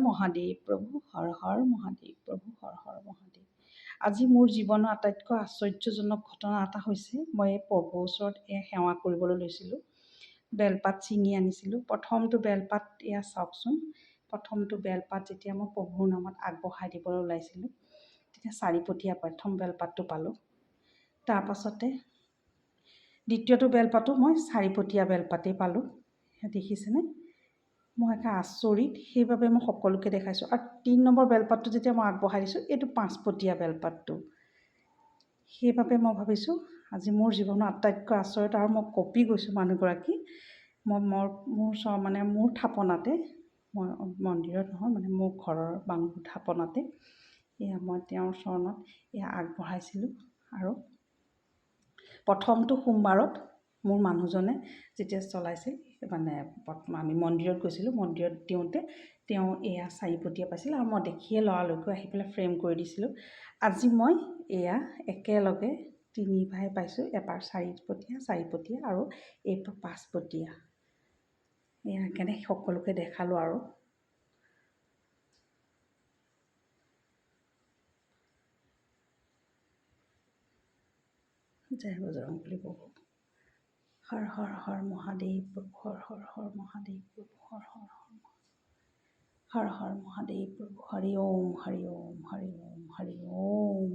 মহাদেৱ প্ৰভু, হৰ হৰ মহাদেৱ প্ৰভু, হৰ হৰ মহাদেৱ। আজি মোৰ জীৱনৰ আটাইতকৈ আশ্চৰ্যজনক ঘটনা এটা হৈছে, মই এই প্ৰভুৰ ওচৰত সেৱা কৰিবলৈ লৈছিলোঁ। বেলপাত ছিঙি আনিছিলোঁ। প্ৰথমটো বেলপাত এয়া চাওকচোন, প্ৰথমটো বেলপাত যেতিয়া মই প্ৰভুৰ নামত আগবঢ়াই দিবলৈ ওলাইছিলোঁ, তেতিয়া চাৰিপতীয়া প্ৰথম বেলপাতটো পালোঁ। তাৰপাছতে দ্বিতীয়টো বেলপাতো মই চাৰিপতীয়া বেলপাতেই পালোঁ। দেখিছেনে? মই একে আচৰিত, সেইবাবে মই সকলোকে দেখাইছোঁ। আৰু ৩ নম্বৰ বেলপাতটো যেতিয়া মই আগবঢ়াই দিছোঁ, এইটো 5পতীয়া বেলপাতটো। সেইবাবে মই ভাবিছোঁ আজি মোৰ জীৱনৰ আটাইতকৈ আচৰিত, আৰু মই কঁপি গৈছোঁ মানুহগৰাকী। মই মোৰ থাপনাতে, মই মন্দিৰত নহয়, মানে মোৰ ঘৰৰ বাংলো থাপনাতে এয়া মই তেওঁৰ চৰণত এয়া আগবঢ়াইছিলোঁ। আৰু প্ৰথমটো সোমবাৰত মোৰ মানুহজনে যেতিয়া চলাইছিল, মানে আমি মন্দিৰত গৈছিলোঁ, মন্দিৰত দিওঁতে তেওঁ এয়া চাৰিপতীয়া পাইছিল, আৰু মই দেখিয়ে লৰালৰিকৈ আহি পেলাই ফ্ৰেম কৰি দিছিলোঁ। আজি মই এয়া একেলগে 3 ভাই পাইছোঁ, এবাৰ চাৰিপতীয়া আৰু এইটো 5পতীয়া। এয়া কেনে সকলোকে দেখালোঁ। আৰু জয় বজৰংবলী প্ৰভু, হৰ হৰ হৰ মহাদেৱ প্ৰভু, হৰ হৰ হৰ মহাদেৱ প্ৰভু, হৰ হৰ হৰ হৰ মহাদেৱ প্ৰভু, হৰি ওম হৰি ওম হৰি ওম হৰি ওম।